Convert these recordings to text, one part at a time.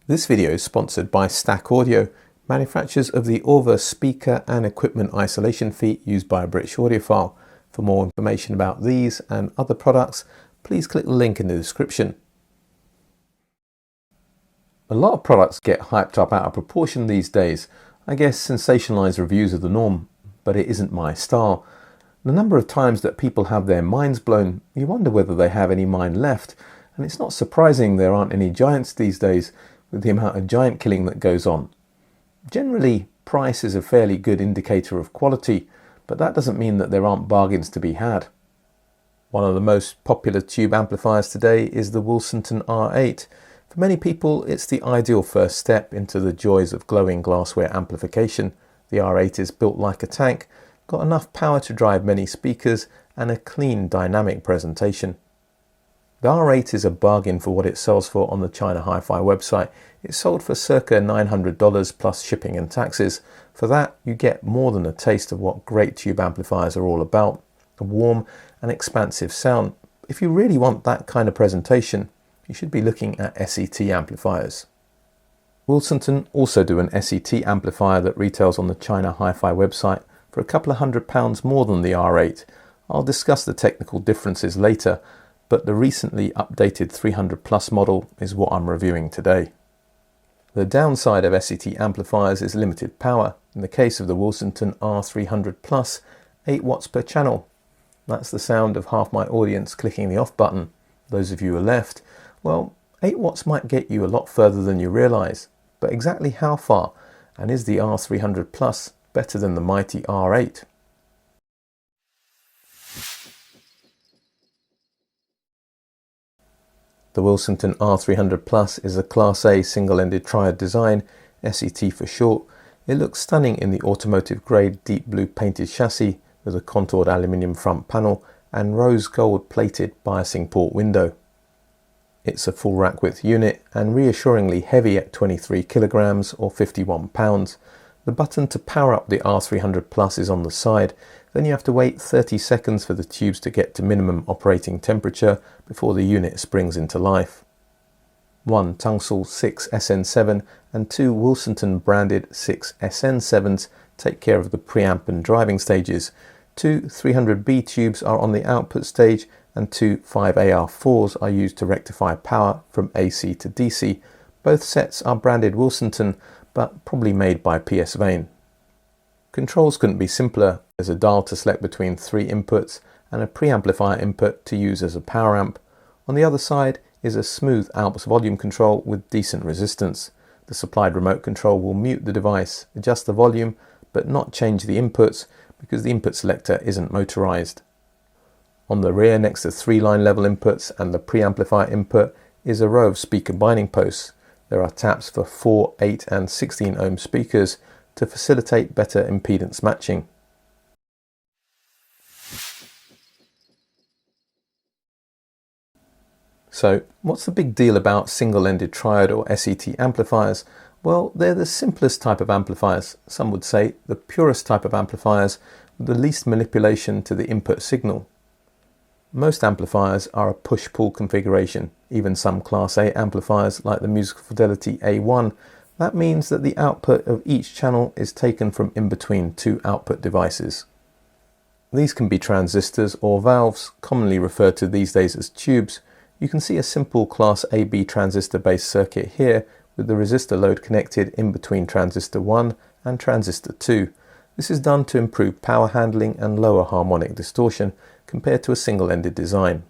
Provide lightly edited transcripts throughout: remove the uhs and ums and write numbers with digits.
This video is sponsored by Stack Audio, manufacturers of the Orva speaker and equipment isolation feet used by a British audiophile. For more information about these and other products, please click the link in the description. A lot of products get hyped up out of proportion these days. I guess sensationalized reviews are the norm, but it isn't my style. The number of times that people have their minds blown, you wonder whether they have any mind left. And it's not surprising there aren't any giants these days, with the amount of giant killing that goes on. Generally, price is a fairly good indicator of quality, but that doesn't mean that there aren't bargains to be had. One of the most popular tube amplifiers today is the Willsenton R8. For many people, it's the ideal first step into the joys of glowing glassware amplification. The R8 is built like a tank, got enough power to drive many speakers, and a clean, dynamic presentation. The R8 is a bargain for what it sells for on the China Hi-Fi website. It's sold for circa $900 plus shipping and taxes. For that, you get more than a taste of what great tube amplifiers are all about. A warm and expansive sound. If you really want that kind of presentation, you should be looking at S.E.T amplifiers. Willsenton also do an S.E.T amplifier that retails on the China Hi-Fi website for a couple of £100 more than the R8. I'll discuss the technical differences later, but the recently updated 300 Plus model is what I'm reviewing today. The downside of S.E.T amplifiers is limited power. In the case of the Willsenton R300 Plus, 8 watts per channel. That's the sound of half my audience clicking the off button. Those of you who are left, well, 8 watts might get you a lot further than you realise, but exactly how far, and is the R300 Plus better than the mighty R8? The Willsenton R300 Plus is a Class A single-ended triad design, S.E.T for short. It looks stunning in the automotive grade deep blue painted chassis with a contoured aluminium front panel and rose gold plated biasing port window. It's a full rack width unit and reassuringly heavy at 23 kilograms or 51 pounds. The button to power up the R300 Plus is on the side. Then you have to wait 30 seconds for the tubes to get to minimum operating temperature before the unit springs into life. 1 Tungsal 6 SN7 and 2 Willsenton branded 6 SN7s take care of the preamp and driving stages. 2 300B tubes are on the output stage and 2 5AR4s are used to rectify power from AC to DC. Both sets are branded Willsenton, but probably made by PS Vane. Controls couldn't be simpler. There's a dial to select between 3 inputs and a preamplifier input to use as a power amp. On the other side is a smooth Alps volume control with decent resistance. The supplied remote control will mute the device, adjust the volume, but not change the inputs because the input selector isn't motorized. On the rear, next to 3 line level inputs and the preamplifier input, is a row of speaker binding posts. There are taps for 4, 8 and 16 ohm speakers to facilitate better impedance matching. So, what's the big deal about single-ended triad or S.E.T amplifiers? Well, they're the simplest type of amplifiers. Some would say the purest type of amplifiers with the least manipulation to the input signal. Most amplifiers are a push-pull configuration, even some Class A amplifiers like the musical Fidelity A1. That means that the output of each channel is taken from in between 2 output devices. These can be transistors or valves, commonly referred to these days as tubes. You can see a simple Class AB transistor-based circuit here with the resistor load connected in between transistor 1 and transistor 2. This is done to improve power handling and lower harmonic distortion compared to a single-ended design.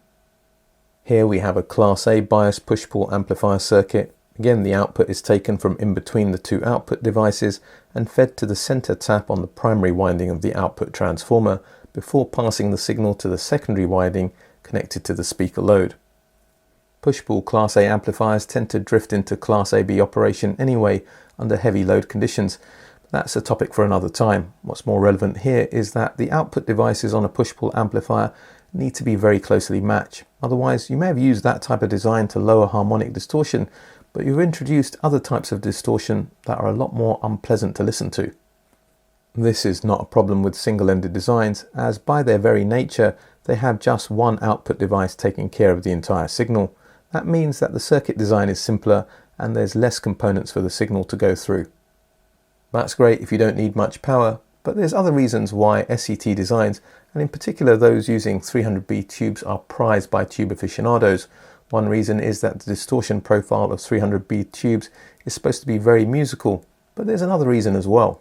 Here we have a Class A bias push-pull amplifier circuit. Again, the output is taken from in between the 2 output devices and fed to the center tap on the primary winding of the output transformer before passing the signal to the secondary winding connected to the speaker load. Push-pull Class A amplifiers tend to drift into Class AB operation anyway under heavy load conditions. That's a topic for another time. What's more relevant here is that the output devices on a push-pull amplifier need to be very closely matched. Otherwise, you may have used that type of design to lower harmonic distortion, but you've introduced other types of distortion that are a lot more unpleasant to listen to. This is not a problem with single-ended designs, as by their very nature, they have just one output device taking care of the entire signal. That means that the circuit design is simpler and there's less components for the signal to go through. That's great if you don't need much power, but there's other reasons why S.E.T designs, and in particular those using 300B tubes, are prized by tube aficionados. One reason is that the distortion profile of 300B tubes is supposed to be very musical, but there's another reason as well.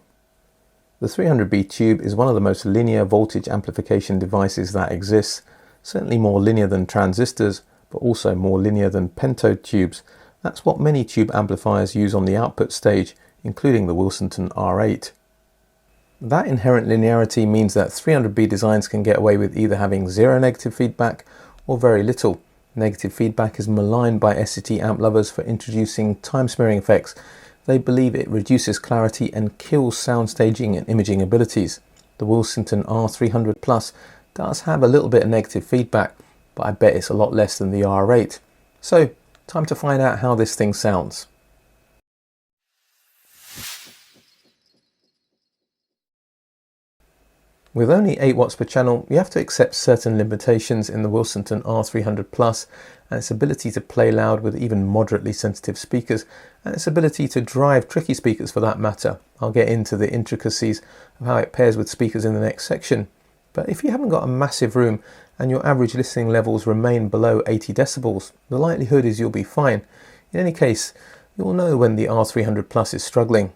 The 300B tube is one of the most linear voltage amplification devices that exists, certainly more linear than transistors, but also more linear than pentode tubes. That's what many tube amplifiers use on the output stage, including the Willsenton R8. That inherent linearity means that 300B designs can get away with either having zero negative feedback or very little. Negative feedback is maligned by S.E.T amp lovers for introducing time smearing effects. They believe it reduces clarity and kills sound staging and imaging abilities. The Willsenton R300 Plus does have a little bit of negative feedback, but I bet it's a lot less than the R8. So, time to find out how this thing sounds. With only 8 watts per channel, you have to accept certain limitations in the Willsenton R300 Plus and its ability to play loud with even moderately sensitive speakers, and its ability to drive tricky speakers for that matter. I'll get into the intricacies of how it pairs with speakers in the next section. But if you haven't got a massive room and your average listening levels remain below 80 decibels, the likelihood is you'll be fine. In any case, you'll know when the R300 Plus is struggling.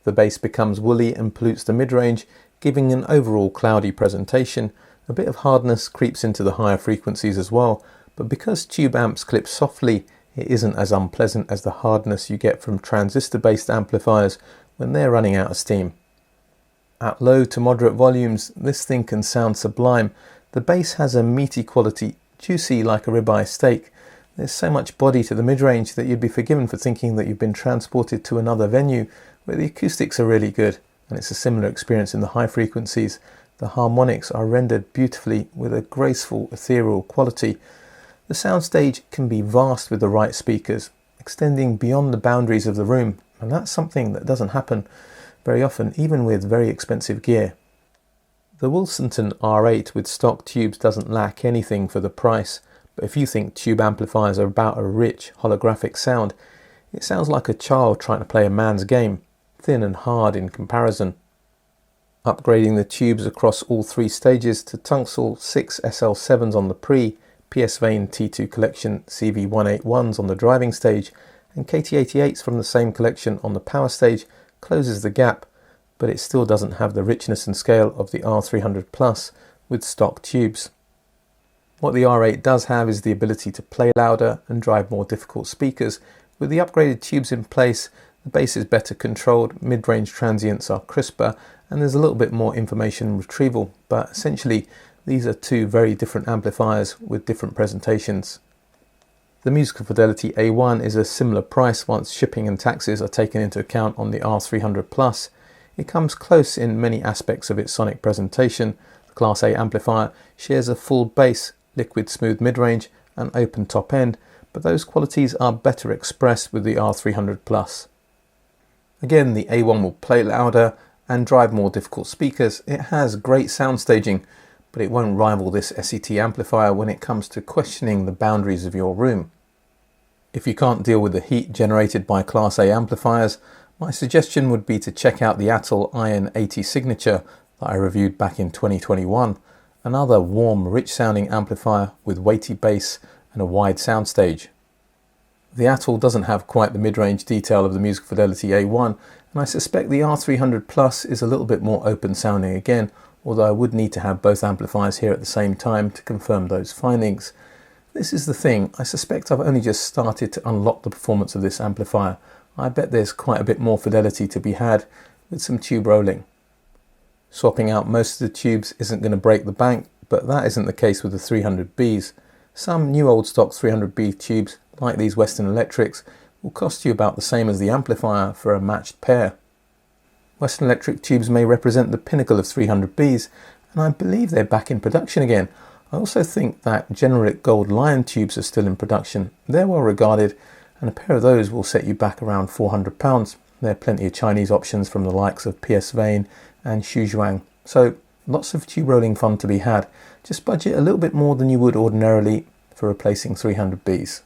The bass becomes woolly and pollutes the mid-range, giving an overall cloudy presentation. A bit of hardness creeps into the higher frequencies as well, but because tube amps clip softly, it isn't as unpleasant as the hardness you get from transistor-based amplifiers when they're running out of steam. At low to moderate volumes, this thing can sound sublime. The bass has a meaty quality, juicy like a ribeye steak. There's so much body to the mid-range that you'd be forgiven for thinking that you've been transported to another venue where the acoustics are really good. And it's a similar experience in the high frequencies. The harmonics are rendered beautifully with a graceful, ethereal quality. The soundstage can be vast with the right speakers, extending beyond the boundaries of the room, and that's something that doesn't happen very often, even with very expensive gear. The Willsenton R8 with stock tubes doesn't lack anything for the price, but if you think tube amplifiers are about a rich, holographic sound, it sounds like a child trying to play a man's game. Thin and hard in comparison. Upgrading the tubes across all 3 stages to Tunstall 6 SL7s on the pre, PS Vane T2 collection CV181s on the driving stage, and KT88s from the same collection on the power stage closes the gap, but it still doesn't have the richness and scale of the R300 Plus with stock tubes. What the R8 does have is the ability to play louder and drive more difficult speakers. With the upgraded tubes in place, the bass is better controlled, mid-range transients are crisper, and there's a little bit more information retrieval, but essentially these are 2 very different amplifiers with different presentations. The musical Fidelity A1 is a similar price once shipping and taxes are taken into account on the R300 Plus. It comes close in many aspects of its sonic presentation. The Class A amplifier shares a full bass, liquid smooth mid-range and open top end, but those qualities are better expressed with the R300 Plus. Again, the A1 will play louder and drive more difficult speakers. It has great sound staging, but it won't rival this S.E.T amplifier when it comes to questioning the boundaries of your room. If you can't deal with the heat generated by Class A amplifiers, my suggestion would be to check out the Atoll Iron 80 Signature that I reviewed back in 2021, another warm, rich sounding amplifier with weighty bass and a wide soundstage. The Atoll doesn't have quite the mid-range detail of the musical Fidelity A1, and I suspect the R300 Plus is a little bit more open sounding again, although I would need to have both amplifiers here at the same time to confirm those findings. This is the thing, I suspect I've only just started to unlock the performance of this amplifier. I bet there's quite a bit more fidelity to be had with some tube rolling. Swapping out most of the tubes isn't going to break the bank, but that isn't the case with the 300Bs. Some new old stock 300B tubes, like these Western Electrics, will cost you about the same as the amplifier for a matched pair. Western Electric tubes may represent the pinnacle of 300Bs, and I believe they're back in production again. I also think that generic Gold Lion tubes are still in production. They're well regarded, and a pair of those will set you back around £400. There are plenty of Chinese options from the likes of PS Vane and Shuzhuang, so lots of tube rolling fun to be had. Just budget a little bit more than you would ordinarily for replacing 300Bs.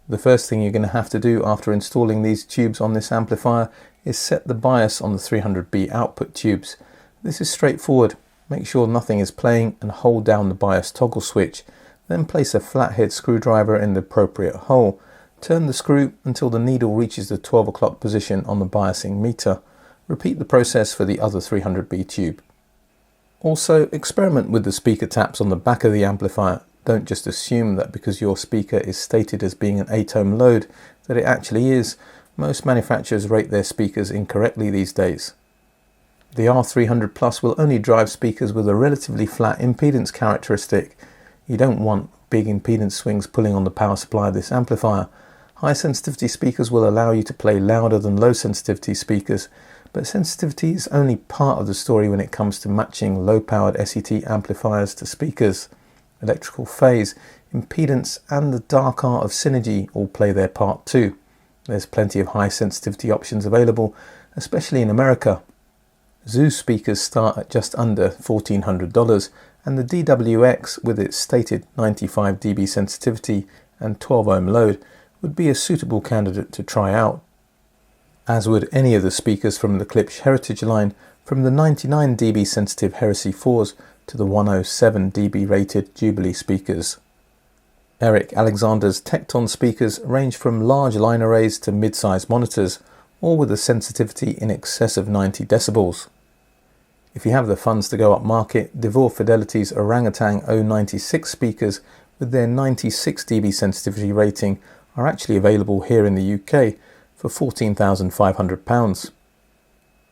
The first thing you're going to have to do after installing these tubes on this amplifier is set the bias on the 300B output tubes. This is straightforward. Make sure nothing is playing and hold down the bias toggle switch. Then place a flathead screwdriver in the appropriate hole. Turn the screw until the needle reaches the 12 o'clock position on the biasing meter. Repeat the process for the other 300B tube. Also, experiment with the speaker taps on the back of the amplifier. Don't just assume that because your speaker is stated as being an 8-ohm load that it actually is. Most manufacturers rate their speakers incorrectly these days. The R300 Plus will only drive speakers with a relatively flat impedance characteristic. You don't want big impedance swings pulling on the power supply of this amplifier. High sensitivity speakers will allow you to play louder than low sensitivity speakers, but sensitivity is only part of the story when it comes to matching low-powered S.E.T amplifiers to speakers. Electrical phase, impedance and the dark art of synergy all play their part too. There's plenty of high sensitivity options available, especially in America. Zeus speakers start at just under $1,400, and the DWX with its stated 95 dB sensitivity and 12 ohm load would be a suitable candidate to try out. As would any of the speakers from the Klipsch Heritage line, from the 99 dB sensitive Heresy 4s to the 107 dB rated Jubilee speakers. Eric Alexander's Tecton speakers range from large line arrays to mid-size monitors, all with a sensitivity in excess of 90 decibels. If you have the funds to go up market, Devore Fidelity's Orangutan 096 speakers with their 96 dB sensitivity rating are actually available here in the UK for £14,500.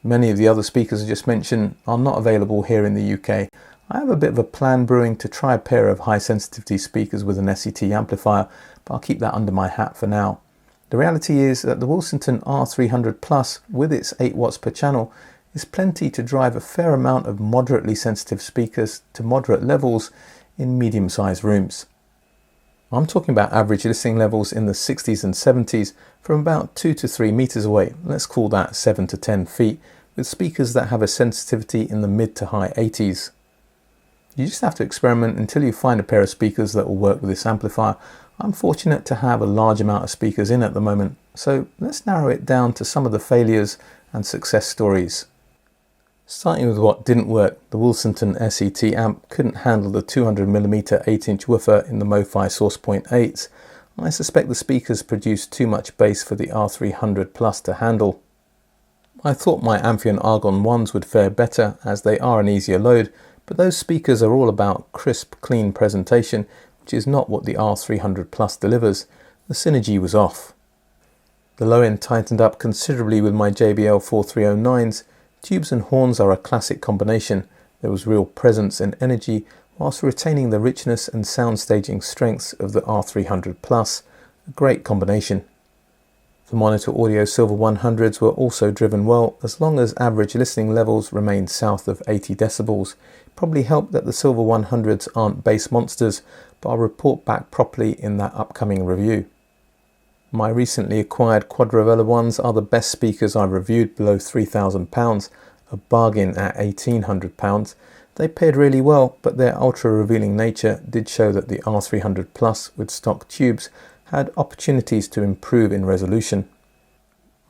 Many of the other speakers I just mentioned are not available here in the UK. I have a bit of a plan brewing to try a pair of high sensitivity speakers with an S.E.T amplifier, but I'll keep that under my hat for now. The reality is that the Willsenton R300 Plus with its 8 watts per channel is plenty to drive a fair amount of moderately sensitive speakers to moderate levels in medium-sized rooms. I'm talking about average listening levels in the 60s and 70s from about 2 to 3 meters away, let's call that 7 to 10 feet, with speakers that have a sensitivity in the mid to high 80s. You just have to experiment until you find a pair of speakers that will work with this amplifier. I'm fortunate to have a large amount of speakers in at the moment, so let's narrow it down to some of the failures and success stories. Starting with what didn't work, the Willsenton S.E.T amp couldn't handle the 200mm 8-inch woofer in the MoFi source point 8s. I suspect the speakers produced too much bass for the R300 Plus to handle. I thought my Amphion Argon 1s would fare better as they are an easier load, but those speakers are all about crisp, clean presentation, which is not what the R300 Plus delivers. The synergy was off. The low end tightened up considerably with my JBL 4309s. Tubes and horns are a classic combination. There was real presence and energy whilst retaining the richness and soundstaging strengths of the R300 Plus. A great combination. The monitor audio Silver 100s were also driven well as long as average listening levels remained south of 80 decibels. It probably helped that the Silver 100s aren't bass monsters, but I'll report back properly in that upcoming review. My recently acquired quad Revela ones are the best speakers I've reviewed below £3,000, a bargain at £1,800. They paired really well, but their ultra revealing nature did show that the R300 Plus with stock tubes had opportunities to improve in resolution.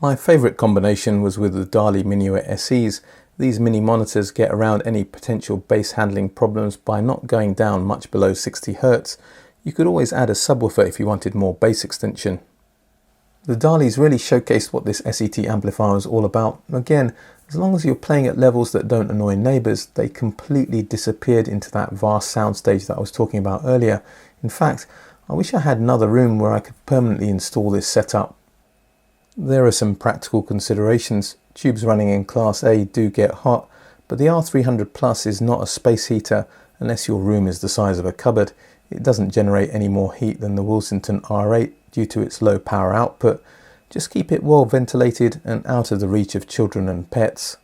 My favourite combination was with the DALI Menuet SEs. These mini monitors get around any potential bass handling problems by not going down much below 60 Hz. You could always add a subwoofer if you wanted more bass extension. The DALIs really showcased what this S.E.T amplifier was all about. Again, as long as you're playing at levels that don't annoy neighbours, they completely disappeared into that vast soundstage that I was talking about earlier. In fact, I wish I had another room where I could permanently install this setup. There are some practical considerations. Tubes running in Class A do get hot, but the R300 Plus is not a space heater unless your room is the size of a cupboard. It doesn't generate any more heat than the Willsenton R8 due to its low power output. Just keep it well ventilated and out of the reach of children and pets.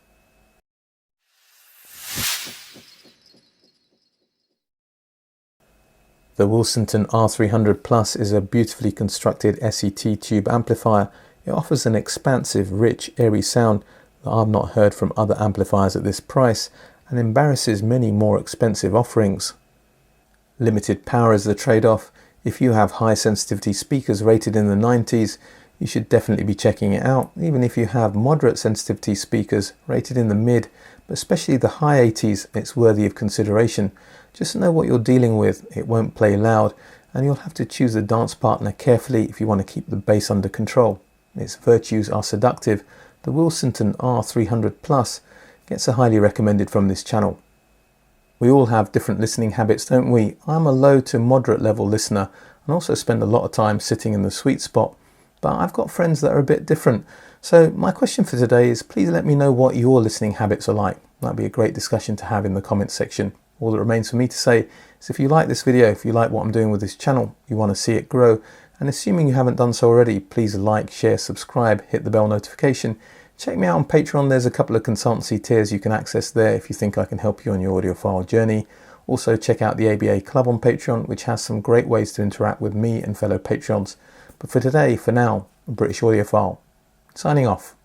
The Willsenton R300 Plus is a beautifully constructed S.E.T tube amplifier. It offers an expansive, rich, airy sound that I've not heard from other amplifiers at this price and embarrasses many more expensive offerings. Limited power is the trade-off. If you have high sensitivity speakers rated in the 90s, you should definitely be checking it out. Even if you have moderate sensitivity speakers rated in the mid, but especially the high 80s, it's worthy of consideration. Just know what you're dealing with. It won't play loud, and you'll have to choose a dance partner carefully if you want to keep the bass under control. Its virtues are seductive. The Willsenton R300 Plus gets a highly recommended from this channel. We all have different listening habits, don't we? I'm a low to moderate level listener and also spend a lot of time sitting in the sweet spot, but I've got friends that are a bit different. So my question for today is, please let me know what your listening habits are like. That'd be a great discussion to have in the comments section. All that remains for me to say is, if you like this video, if you like what I'm doing with this channel, you want to see it grow, and assuming you haven't done so already, please like, share, subscribe, hit the bell notification. Check me out on Patreon. There's a couple of consultancy tiers you can access there if you think I can help you on your audiophile journey. Also check out the ABA Club on Patreon, which has some great ways to interact with me and fellow Patreons. But for today, for now, a British audiophile, signing off.